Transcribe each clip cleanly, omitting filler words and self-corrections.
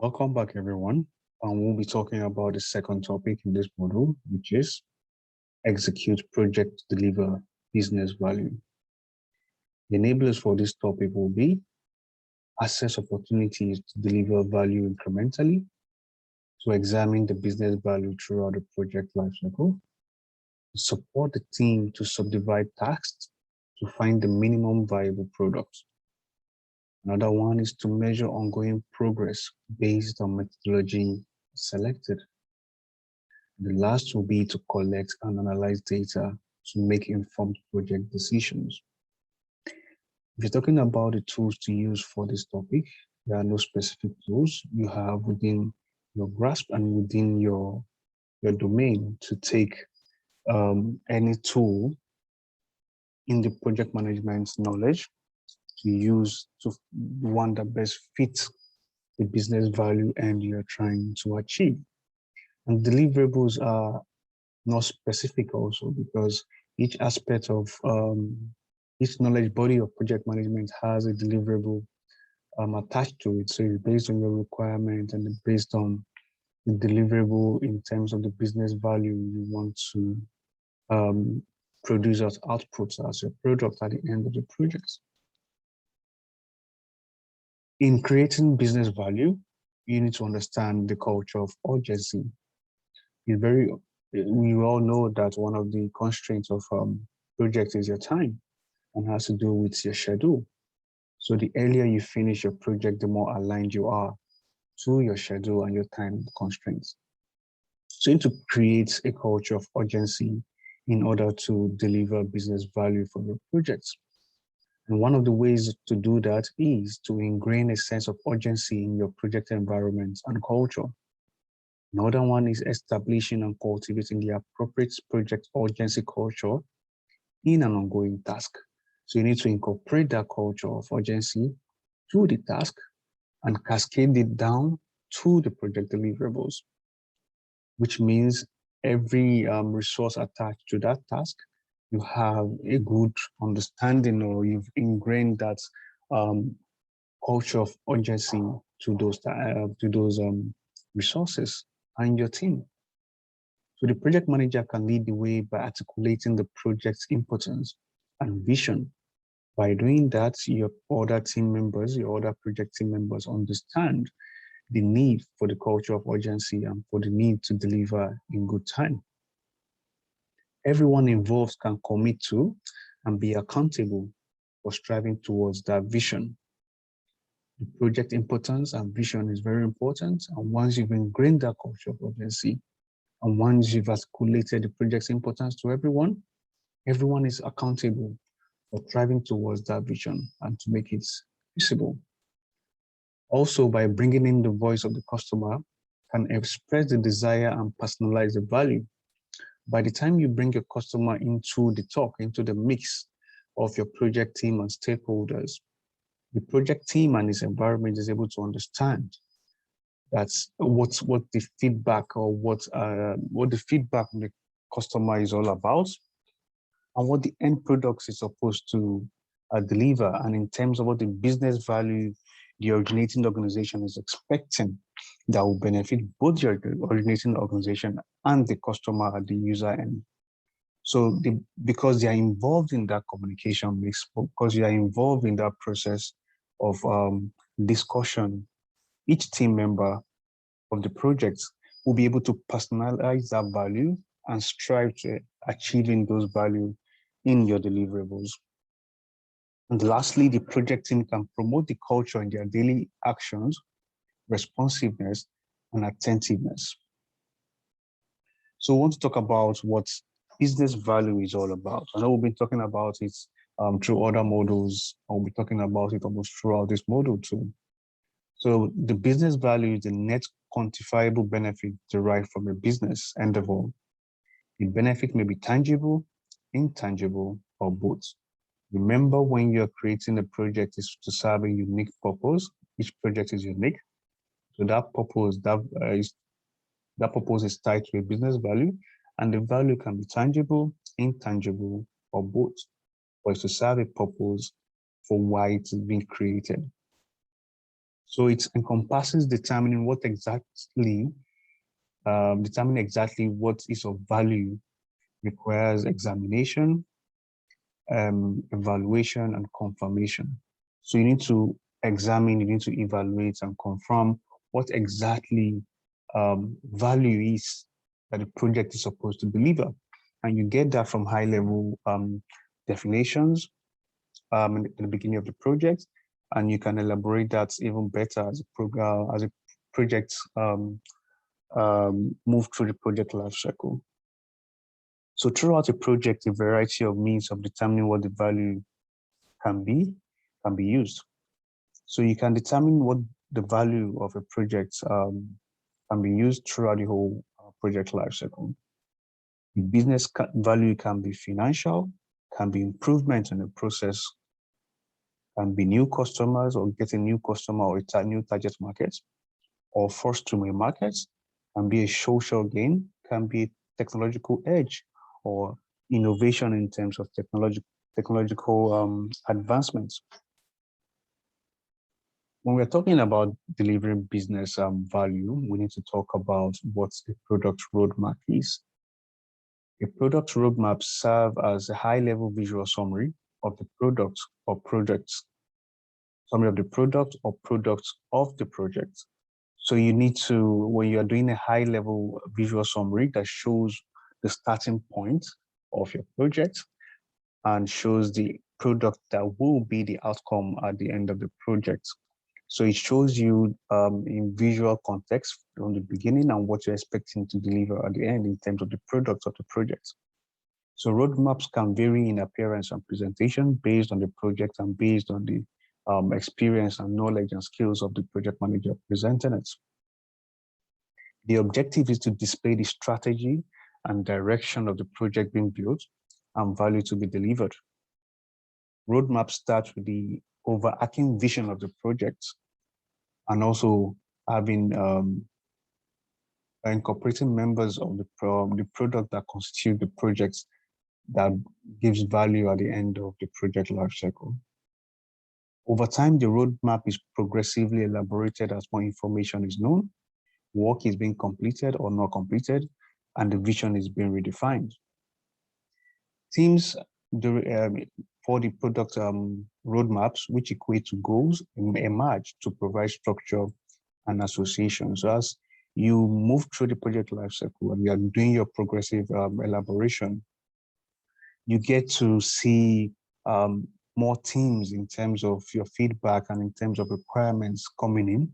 Welcome back, everyone. We'll be talking about the second topic in this module, which is execute project to deliver business value. The enablers for this topic will be assess opportunities to deliver value incrementally, to examine the business value throughout the project lifecycle, support the team to subdivide tasks to find the minimum viable product. Another one is to measure ongoing progress based on methodology selected. The last will be to collect and analyze data to make informed project decisions. If you're talking about the tools to use for this topic, there are no specific tools you have within your grasp and within your domain to take any tool in the project management knowledge to use to the one that best fits the business value and you're trying to achieve. And deliverables are not specific also because each aspect of each knowledge body of project management has a deliverable attached to it. So it's based on your requirement and it's based on the deliverable in terms of the business value you want to produce as outputs as your product at the end of the project. In creating business value, you need to understand the culture of urgency. We all know that one of the constraints of project is your time and has to do with your schedule. So the earlier you finish your project, the more aligned you are to your schedule and your time constraints. So you need to create a culture of urgency in order to deliver business value for your projects. And one of the ways to do that is to ingrain a sense of urgency in your project environment and culture. Another one is establishing and cultivating the appropriate project urgency culture in an ongoing task. So you need to incorporate that culture of urgency to the task and cascade it down to the project deliverables, which means every resource attached to that task, you have a good understanding or you've ingrained that culture of urgency to those resources and your team. So the project manager can lead the way by articulating the project's importance and vision. By doing that, your other team members, your other project team members understand the need for the culture of urgency and for the need to deliver in good time. Everyone involved can commit to and be accountable for striving towards that vision. The project importance and vision is very important. And once you've ingrained that culture of urgency, and once you've articulated the project's importance to everyone, everyone is accountable for striving towards that vision and to make it visible. Also, by bringing in the voice of the customer, can express the desire and personalize the value. By the time you bring your customer into the talk, into the mix of your project team and stakeholders, the project team and its environment is able to understand that's what the feedback or what the feedback from the customer is all about and what the end product is supposed to deliver. And in terms of what the business value the originating organization is expecting that will benefit both your originating organization and the customer at the user end. So because they are involved in that communication mix, because you are involved in that process of discussion, each team member of the project will be able to personalize that value and strive to achieving those values in your deliverables. And lastly, the project team can promote the culture in their daily actions, responsiveness, and attentiveness. So I want to talk about what business value is all about. I know we've been talking about it through other modules. I'll be talking about it almost throughout this module too. So the business value is the net quantifiable benefit derived from a business endeavor. The benefit may be tangible, intangible, or both. Remember, when you're creating a project is to serve a unique purpose. Each project is unique. So that purpose is tied to a business value, and the value can be tangible, intangible, or both, but it's to serve a purpose for why it's being created. So it encompasses determining what exactly, determining exactly what is of value requires examination, evaluation, and confirmation. So you need to examine, you need to evaluate and confirm what exactly value is that the project is supposed to deliver. And you get that from high level definitions in the beginning of the project, and you can elaborate that even better as a program, as a project move through the project lifecycle. So throughout a project, a variety of means of determining what the value can be used. So you can determine what the value of a project can be used throughout the whole project lifecycle. The business value can be financial, can be improvement in the process, can be new customers or getting new customer or a new target market, or first to main markets, can be a social gain, can be technological edge or innovation in terms of technological advancements. When we're talking about delivering business value, we need to talk about what a product roadmap is. A product roadmap serves as a high-level visual summary of the product or projects, summary of the product or products of the project. So you need to, when you're doing a high-level visual summary that shows the starting point of your project and shows the product that will be the outcome at the end of the project. So it shows you in visual context from the beginning and what you're expecting to deliver at the end in terms of the product of the project. So roadmaps can vary in appearance and presentation based on the project and based on the experience and knowledge and skills of the project manager presenting it. The objective is to display the strategy and direction of the project being built and value to be delivered. Roadmap starts with the overarching vision of the project and also having incorporating members of the product that constitute the projects that gives value at the end of the project lifecycle. Over time, the roadmap is progressively elaborated as more information is known, work is being completed or not completed, and the vision is being redefined. Teams for the product roadmaps, which equate to goals, emerge to provide structure and association. So as you move through the project lifecycle and you are doing your progressive elaboration, you get to see more teams in terms of your feedback and in terms of requirements coming in,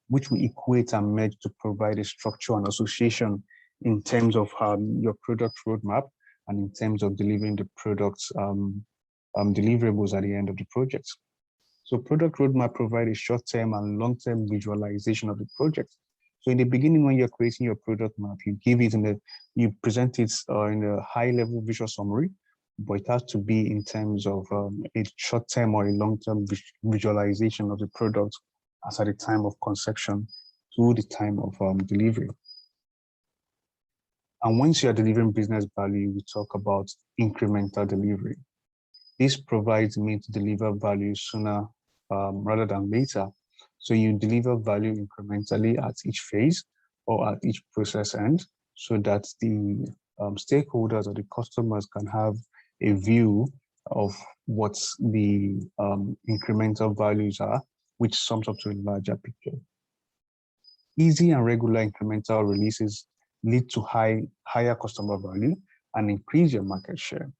which will equate and merge to provide a structure and association in terms of your product roadmap and in terms of delivering the product's deliverables at the end of the project. So product roadmap provides a short-term and long-term visualization of the project. So in the beginning, when you're creating your product map, you give it you present it in a high-level visual summary, but it has to be in terms of a short-term or a long-term visualization of the product as at the time of conception to the time of delivery. And once you're delivering business value, we talk about incremental delivery. This provides me to deliver value sooner rather than later. So you deliver value incrementally at each phase or at each process end so that the stakeholders or the customers can have a view of what the incremental values are, which sums up to a larger picture. Easy and regular incremental releases lead to higher customer value and increase your market share.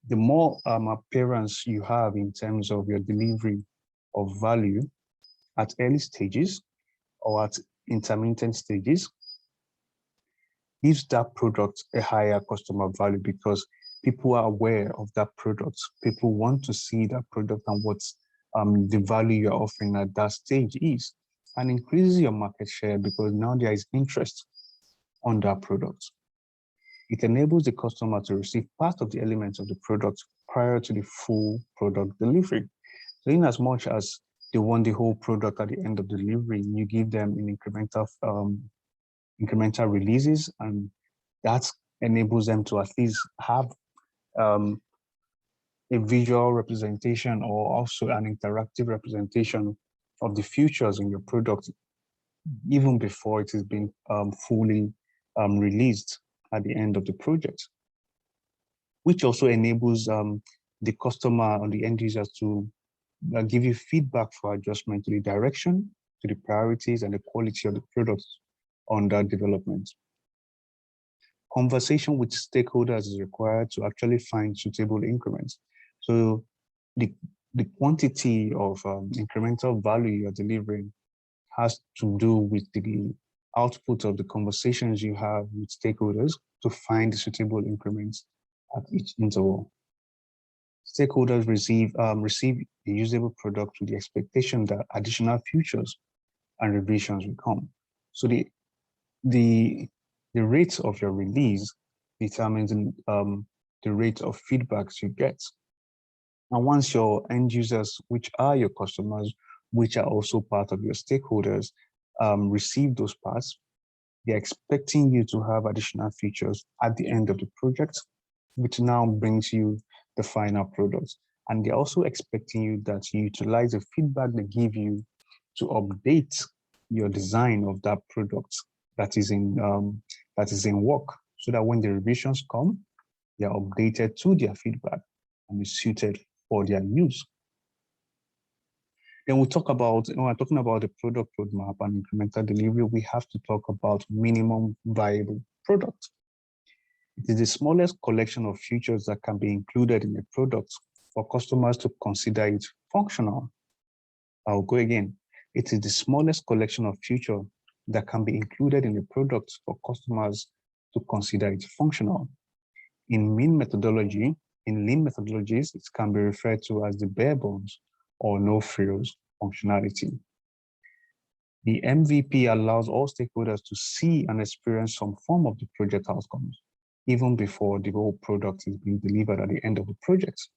The more appearance you have in terms of your delivery of value at early stages or at intermittent stages, gives that product a higher customer value because people are aware of that product. People want to see that product and what the value you're offering at that stage is, and increases your market share because now there is interest on that product. It enables the customer to receive part of the elements of the product prior to the full product delivery. So in as much as they want the whole product at the end of delivery, you give them an incremental releases, and that enables them to at least have a visual representation or also an interactive representation of the features in your product even before it has been fully released at the end of the project, which also enables the customer or the end users to give you feedback for adjustment to the direction, to the priorities, and the quality of the products under development. Conversation with stakeholders is required to actually find suitable increments. So the quantity of incremental value you're delivering has to do with the output of the conversations you have with stakeholders to find the suitable increments at each interval. Stakeholders receive a usable product with the expectation that additional features and revisions will come. So the rate of your release determines the rate of feedbacks you get. And once your end users, which are your customers, which are also part of your stakeholders, receive those parts, they're expecting you to have additional features at the end of the project, which now brings you the final product. And they're also expecting you that you utilize the feedback they give you to update your design of that product that is in work, so that when the revisions come, they are updated to their feedback and is suited for their use. Then we talk about, when we're talking about the product roadmap and incremental delivery, we have to talk about minimum viable product. It is the smallest collection of features that can be included in a product for customers to consider it functional. I'll go again. It is the smallest collection of features that can be included in a product for customers to consider it functional. In lean methodologies, it can be referred to as the bare bones or no frills functionality. The MVP allows all stakeholders to see and experience some form of the project outcomes, even before the whole product is being delivered at the end of the project.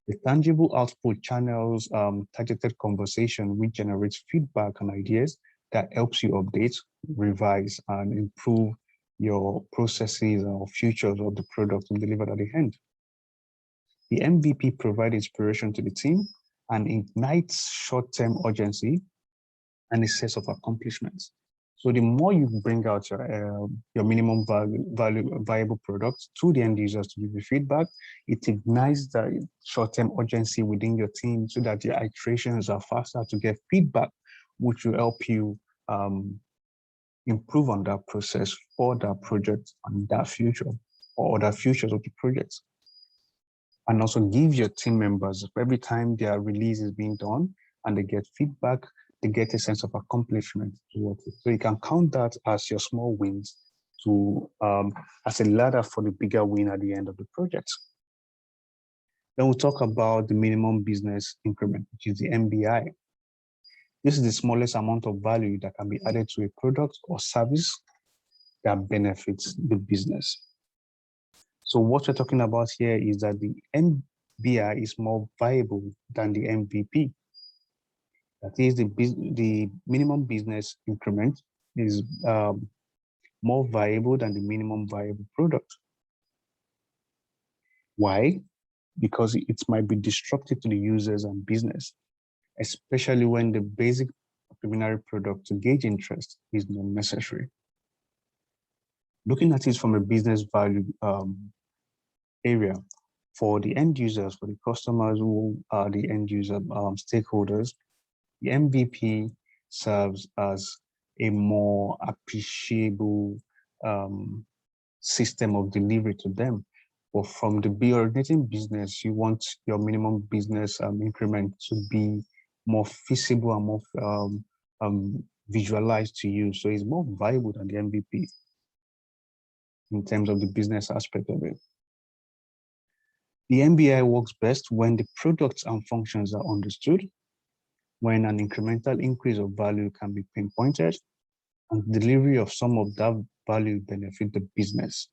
The tangible output channels targeted conversation, which generates feedback and ideas that helps you update, revise, and improve your processes or features of the product and delivered at the end. The MVP provides inspiration to the team and ignites short-term urgency and a sense of accomplishments. So the more you bring out your minimum viable product to the end users to give you feedback, it ignites the short-term urgency within your team so that your iterations are faster to get feedback, which will help you improve on that process for that project and that future or other futures of the project. And also give your team members, every time their release is being done and they get feedback, they get a sense of accomplishment towards it. So you can count that as your small wins to as a ladder for the bigger win at the end of the project. Then we'll talk about the minimum business increment, which is the MBI. This is the smallest amount of value that can be added to a product or service that benefits the business. So what we're talking about here is that the MBI is more viable than the MVP. That is, the minimum business increment is more viable than the minimum viable product. Why? Because it might be disruptive to the users and business, especially when the basic preliminary product to gauge interest is not necessary. Looking at it from a business value area, for the end users, for the customers who are the end user stakeholders, the MVP serves as a more appreciable system of delivery to them. But from the originating business, you want your minimum business increment to be more feasible and more visualized to you. So it's more viable than the MVP in terms of the business aspect of it. The MBI works best when the products and functions are understood, when an incremental increase of value can be pinpointed, and delivery of some of that value benefit the business.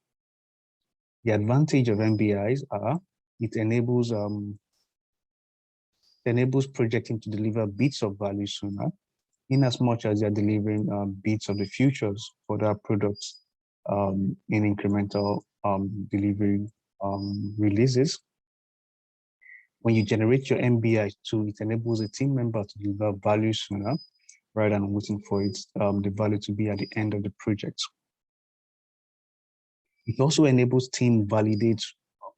The advantage of MBIs are it enables projecting to deliver bits of value sooner, in as much as they're delivering bits of the futures for their products in incremental delivery releases. When you generate your MBI tool, it enables a team member to deliver value sooner rather than waiting for the value to be at the end of the project. It also enables team validate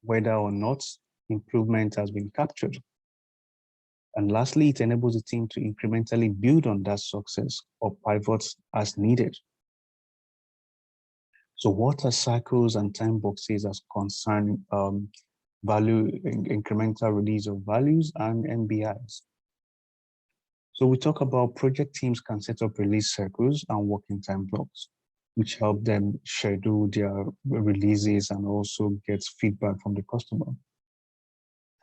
whether or not improvement has been captured. And lastly, it enables the team to incrementally build on that success or pivot as needed. So what are cycles and time boxes as concern incremental release of values and MBIs? So we talk about project teams can set up release cycles and working time blocks, which help them schedule their releases and also get feedback from the customer.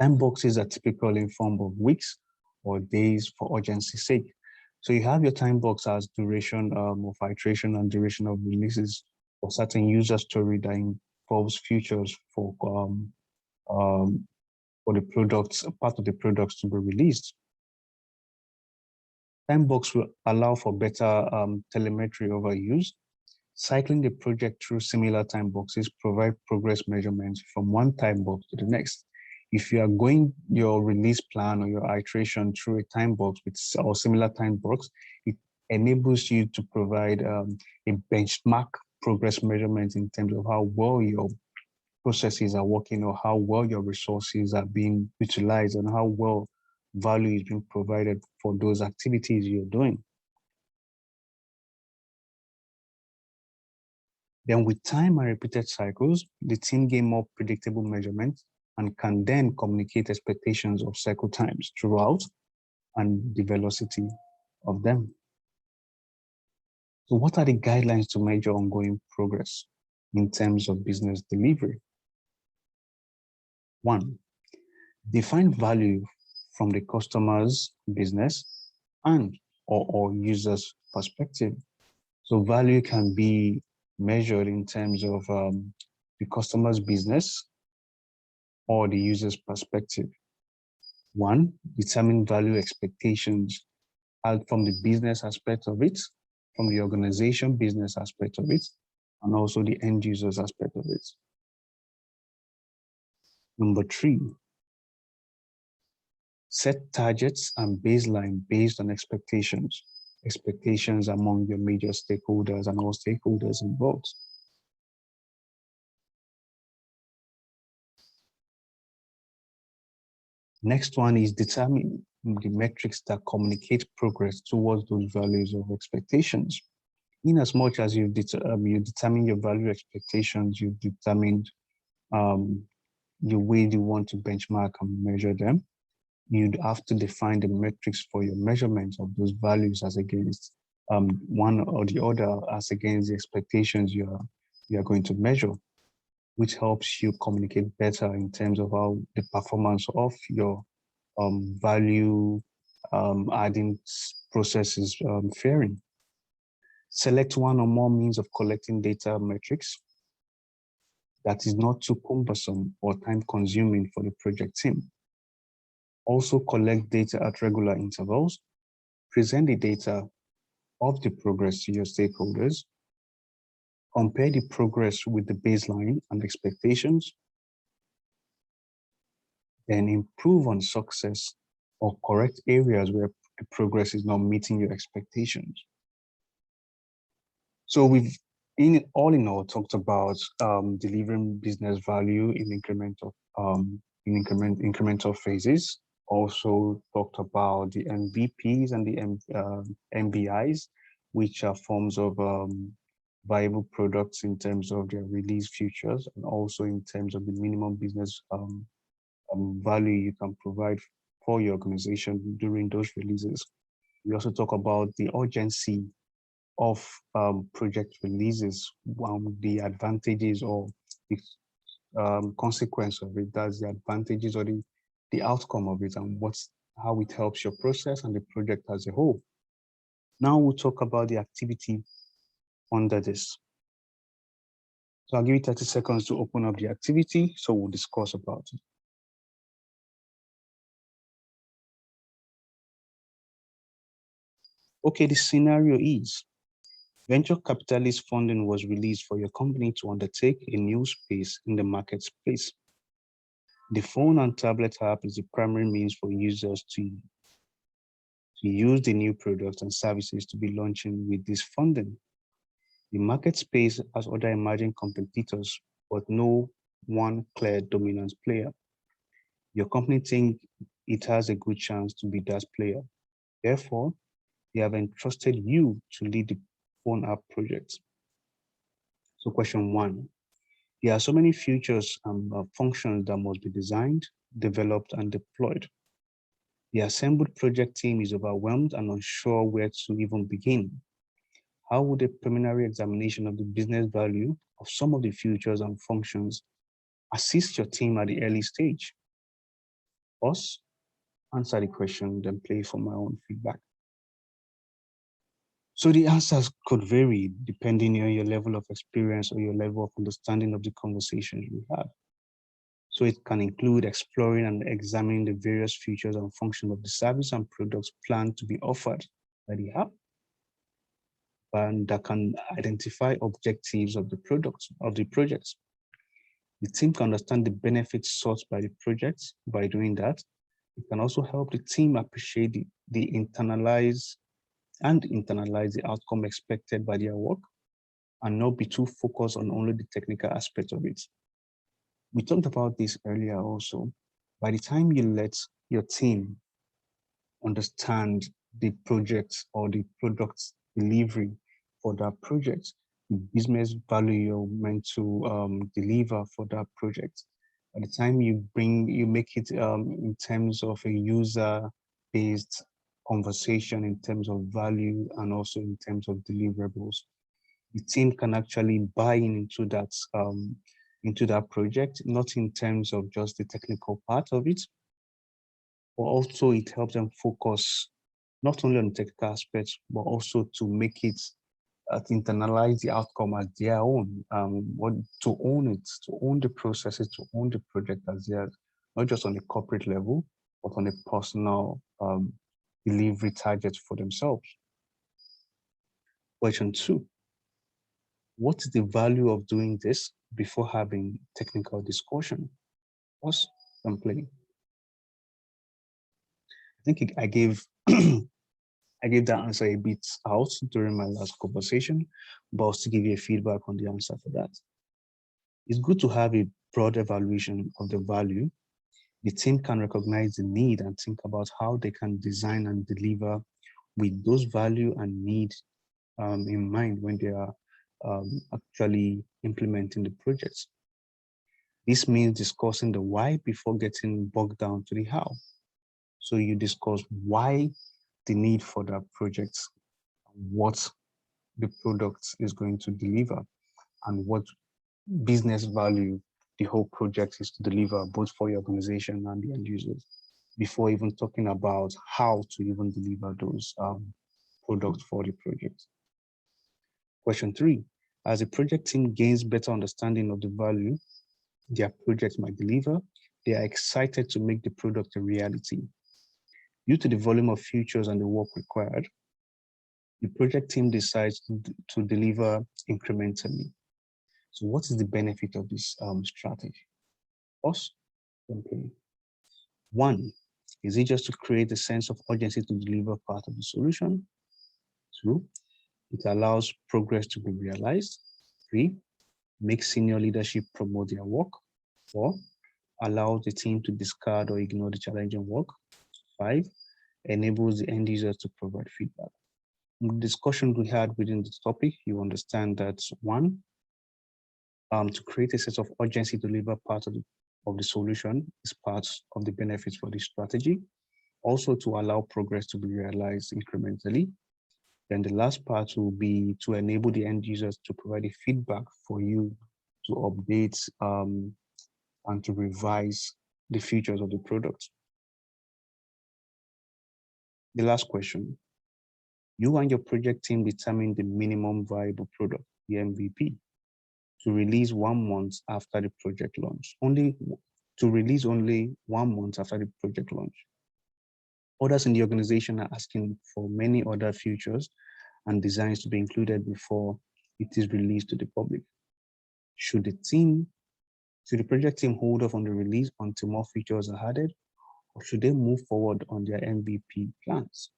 Time boxes are typically in form of weeks or days for urgency's sake. So you have your time box as duration of iteration and duration of releases for certain user story that involves features for the products, part of the products to be released. Time box will allow for better telemetry over use. Cycling the project through similar time boxes provide progress measurements from one time box to the next. If you are going your release plan or your iteration through a time box with or similar time box, it enables you to provide a benchmark progress measurement in terms of how well your processes are working or how well your resources are being utilized and how well value is being provided for those activities you're doing. Then with time and repeated cycles, the team gain more predictable measurements and can then communicate expectations of cycle times throughout and the velocity of them. So what are the guidelines to measure ongoing progress in terms of business delivery? 1, define value from the customer's business and or user's perspective. So value can be measured in terms of the customer's business or the user's perspective. 1, determine value expectations out from the business aspect of it, from the organization business aspect of it, and also the end users aspect of it. Number 3, set targets and baseline based on expectations among your major stakeholders and all stakeholders involved. Next one is determine the metrics that communicate progress towards those values of expectations. In as much as you determine your value expectations, you've determined the way you want to benchmark and measure them. You'd have to define the metrics for your measurement of those values as against one or the other, as against the expectations you are going to measure, which helps you communicate better in terms of how the performance of your value adding process is faring. Select one or more means of collecting data metrics that is not too cumbersome or time consuming for the project team. Also collect data at regular intervals, present the data of the progress to your stakeholders, compare the progress with the baseline and expectations, then improve on success or correct areas where the progress is not meeting your expectations. So we've all in all talked about delivering business value in incremental phases. Also talked about the MVPs and the MBIs, which are forms of viable products in terms of their release futures and also in terms of the minimum business value you can provide for your organization during those releases. We also talk about the urgency of project releases, the advantages or the consequence of it, that's the advantages or the outcome of it and how it helps your process and the project as a whole. Now we'll talk about the activity under this. So I'll give you 30 seconds to open up the activity, so we'll discuss about it. Okay, the scenario is venture capitalist funding was released for your company to undertake a new space in the market space. The phone and tablet app is the primary means for users to use the new products and services to be launching with this funding. The market space has other emerging competitors, but no one clear dominant player. Your company thinks it has a good chance to be that player. Therefore, they have entrusted you to lead the phone app project. So question 1, there are so many features and functions that must be designed, developed, and deployed. The assembled project team is overwhelmed and unsure where to even begin. How would a preliminary examination of the business value of some of the features and functions assist your team at the early stage? Pause, answer the question, then play for my own feedback. So the answers could vary depending on your level of experience or your level of understanding of the conversations we have. So it can include exploring and examining the various features and functions of the service and products planned to be offered by the app, and that can identify objectives of the products of the projects. The team can understand the benefits sought by the projects. By doing that, it can also help the team appreciate the internalize the outcome expected by their work and not be too focused on only the technical aspects of it. We talked about this earlier also. By the time you let your team understand the project or the product delivery for that project, the business value you're meant to deliver for that project, by the time you make it in terms of a user-based conversation, in terms of value, and also in terms of deliverables, the team can actually buy into that project, not in terms of just the technical part of it, but also it helps them focus not only on the technical aspects, but also to make it to internalize the outcome as their own, to own it, to own the processes, to own the project as theirs, not just on a corporate level, but on a personal delivery target for themselves. Question 2, what is the value of doing this before having technical discussion? Pause and play. I think I gave I gave that answer a bit out during my last conversation, but I'll still give you a feedback on the answer for that. It's good to have a broad evaluation of the value. The team can recognize the need and think about how they can design and deliver with those value and need in mind when they are actually implementing the projects. This means discussing the why before getting bogged down to the how. So you discuss why the need for that project, what the product is going to deliver, and what business value the whole project is to deliver, both for your organization and the end users, before even talking about how to even deliver those products for the project. Question 3, as a project team gains better understanding of the value their project might deliver, they are excited to make the product a reality. Due to the volume of features and the work required, the project team decides to deliver incrementally. So what is the benefit of this strategy? First, okay. 1, is it just to create a sense of urgency to deliver part of the solution? 2, it allows progress to be realized. 3, makes senior leadership promote their work. 4, allows the team to discard or ignore the challenging work. 5, enables the end users to provide feedback. In the discussion we had within this topic, you understand that 1, to create a sense of urgency to deliver part of the solution is part of the benefits for this strategy. Also to allow progress to be realized incrementally. Then the last part will be to enable the end users to provide a feedback for you to update and to revise the features of the product. The last question, you and your project team determine the minimum viable product, the MVP, to release 1 month after the project launch, only 1 month after the project launch. Others in the organization are asking for many other features and designs to be included before it is released to the public. Should the team Should the project team hold off on the release until more features are added, or should they move forward on their MVP plans?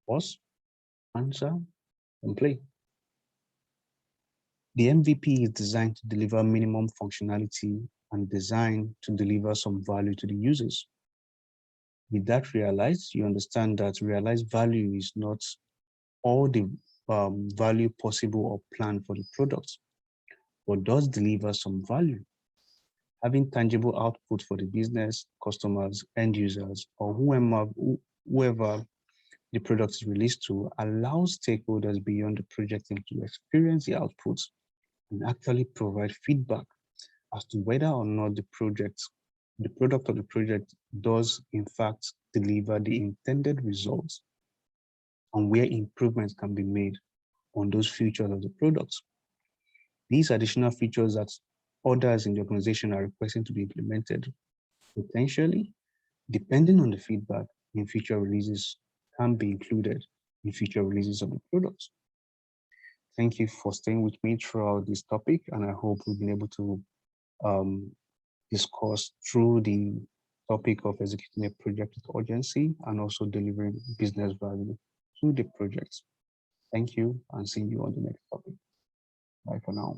Pause, answer, and play. The MVP is designed to deliver minimum functionality and designed to deliver some value to the users. With that realized, you understand that realized value is not all the value possible or planned for the product, but does deliver some value. Having tangible output for the business, customers, end users, or whoever the product is released to allows stakeholders beyond the project team to experience the outputs and actually provide feedback as to whether or not the product of the project does in fact deliver the intended results and where improvements can be made on those features of the products. These additional features that others in the organization are requesting to be implemented, potentially, depending on the feedback in future releases, can be included in future releases of the products. Thank you for staying with me throughout this topic, and I hope we've been able to um, discuss through the topic of executing a project with urgency and also delivering business value through the projects. Thank you, and see you on the next topic. Bye for now.